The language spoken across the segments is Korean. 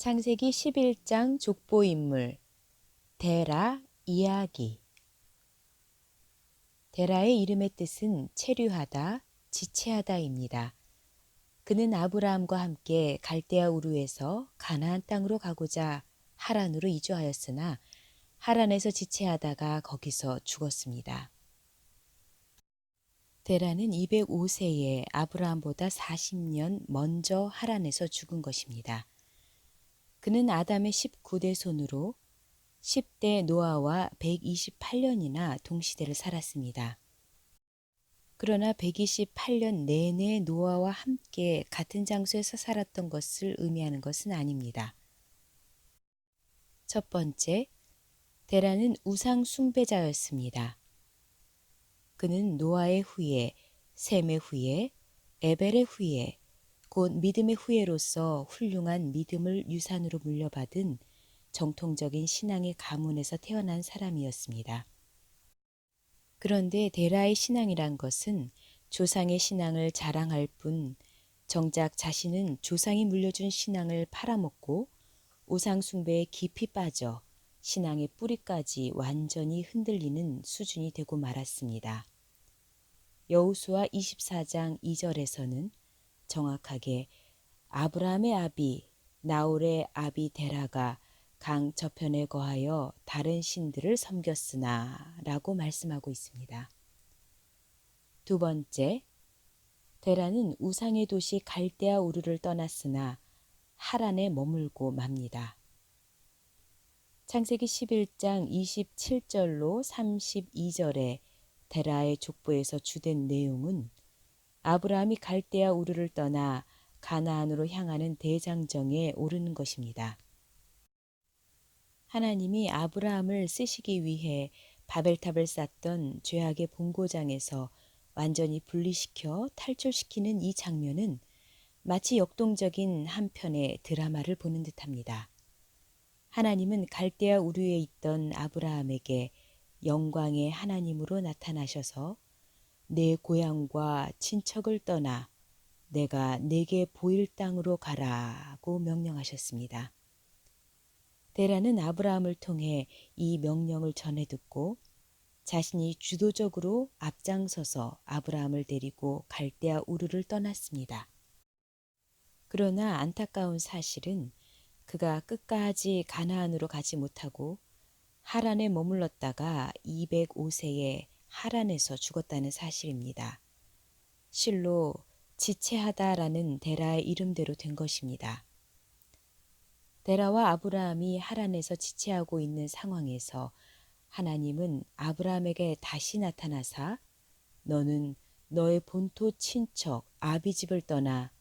창세기 11장 족보인물 데라 이야기. 데라의 이름의 뜻은 체류하다, 지체하다입니다. 그는 아브라함과 함께 갈대아 우르에서 가나안 땅으로 가고자 하란으로 이주하였으나 하란에서 지체하다가 거기서 죽었습니다. 데라는 205세에 아브라함보다 40년 먼저 하란에서 죽은 것입니다. 그는 아담의 19대 손으로 10대 노아와 128년이나 동시대를 살았습니다. 그러나 128년 내내 노아와 함께 같은 장소에서 살았던 것을 의미하는 것은 아닙니다. 첫 번째, 데라는 우상 숭배자였습니다. 그는 노아의 후예, 셈의 후예, 에벨의 후예, 곧 믿음의 후예로서 훌륭한 믿음을 유산으로 물려받은 정통적인 신앙의 가문에서 태어난 사람이었습니다. 그런데 데라의 신앙이란 것은 조상의 신앙을 자랑할 뿐 정작 자신은 조상이 물려준 신앙을 팔아먹고 우상 숭배에 깊이 빠져 신앙의 뿌리까지 완전히 흔들리는 수준이 되고 말았습니다. 여호수아 24장 2절에서는 정확하게 아브라함의 아비 나홀의 아비 데라가 강 저편에 거하여 다른 신들을 섬겼으나 라고 말씀하고 있습니다. 두 번째, 데라는 우상의 도시 갈대아 우르를 떠났으나 하란에 머물고 맙니다. 창세기 11장 27절로 32절에 데라의 족보에서 주된 내용은 아브라함이 갈대아 우르를 떠나 가나안으로 향하는 대장정에 오르는 것입니다. 하나님이 아브라함을 쓰시기 위해 바벨탑을 쌓던 죄악의 본고장에서 완전히 분리시켜 탈출시키는 이 장면은 마치 역동적인 한 편의 드라마를 보는 듯합니다. 하나님은 갈대아 우르에 있던 아브라함에게 영광의 하나님으로 나타나셔서 내 고향과 친척을 떠나 내가 내게 보일 땅으로 가라고 명령하셨습니다. 데라는 아브라함을 통해 이 명령을 전해 듣고 자신이 주도적으로 앞장서서 아브라함을 데리고 갈대아 우르를 떠났습니다. 그러나 안타까운 사실은 그가 끝까지 가나안으로 가지 못하고 하란에 머물렀다가 205세에 하란에서 죽었다는 사실입니다. 실로 지체하다라는 데라의 이름대로 된 것입니다. 데라와 아브라함이 하란에서 지체하고 있는 상황에서 하나님은 아브라함에게 다시 나타나사 너는 너의 본토 친척 아비집을 떠나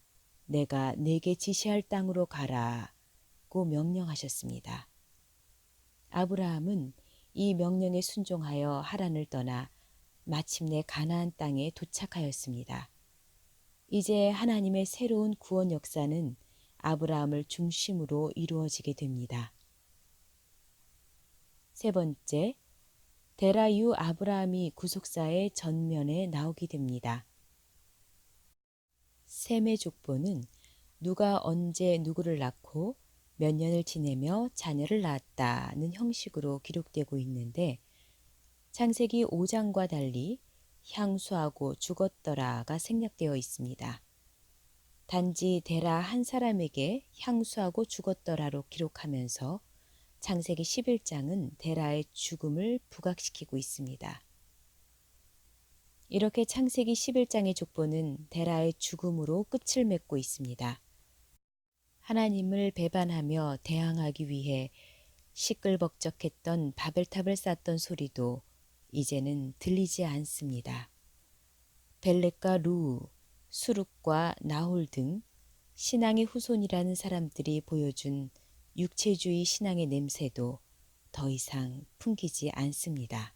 내가 네게 지시할 땅으로 가라고 명령하셨습니다. 아브라함은 이 명령에 순종하여 하란을 떠나 마침내 가나안 땅에 도착하였습니다. 이제 하나님의 새로운 구원 역사는 아브라함을 중심으로 이루어지게 됩니다. 세 번째, 데라 이후 아브라함이 구속사의 전면에 나오게 됩니다. 셈의 족보는 누가 언제 누구를 낳고 몇 년을 지내며 자녀를 낳았다는 형식으로 기록되고 있는데 창세기 5장과 달리 향수하고 죽었더라가 생략되어 있습니다. 단지 데라 한 사람에게 향수하고 죽었더라로 기록하면서 창세기 11장은 데라의 죽음을 부각시키고 있습니다. 이렇게 창세기 11장의 족보는 데라의 죽음으로 끝을 맺고 있습니다. 하나님을 배반하며 대항하기 위해 시끌벅적했던 바벨탑을 쌓던 소리도 이제는 들리지 않습니다. 벨렉과 루, 수룩과 나홀 등 신앙의 후손이라는 사람들이 보여준 육체주의 신앙의 냄새도 더 이상 풍기지 않습니다.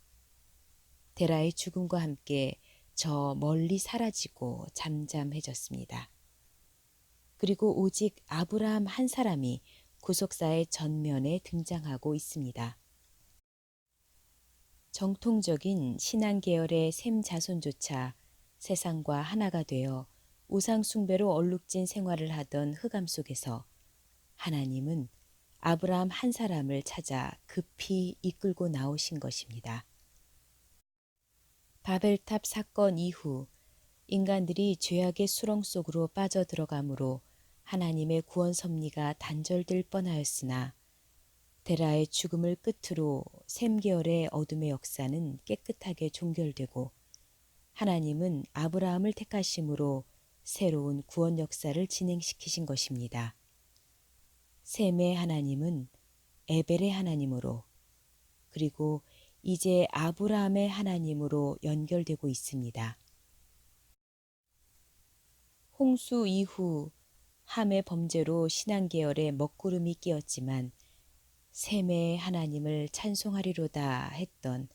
데라의 죽음과 함께 저 멀리 사라지고 잠잠해졌습니다. 그리고 오직 아브라함 한 사람이 구속사의 전면에 등장하고 있습니다. 정통적인 신앙 계열의 셈 자손조차 세상과 하나가 되어 우상 숭배로 얼룩진 생활을 하던 흑암 속에서 하나님은 아브라함 한 사람을 찾아 급히 이끌고 나오신 것입니다. 바벨탑 사건 이후 인간들이 죄악의 수렁 속으로 빠져들어가므로 하나님의 구원 섭리가 단절될 뻔하였으나 데라의 죽음을 끝으로 셈 계열의 어둠의 역사는 깨끗하게 종결되고 하나님은 아브라함을 택하심으로 새로운 구원 역사를 진행시키신 것입니다. 셈의 하나님은 에벨의 하나님으로 그리고 이제 아브라함의 하나님으로 연결되고 있습니다. 홍수 이후 함의 범죄로 신앙 계열에 먹구름이 끼었지만 셈의 하나님을 찬송하리로다 했던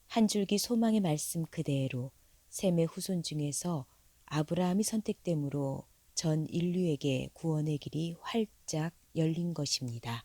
한 줄기 소망의 말씀 그대로 셈의 후손 중에서 아브라함이 선택됨으로 전 인류에게 구원의 길이 활짝 열린 것입니다.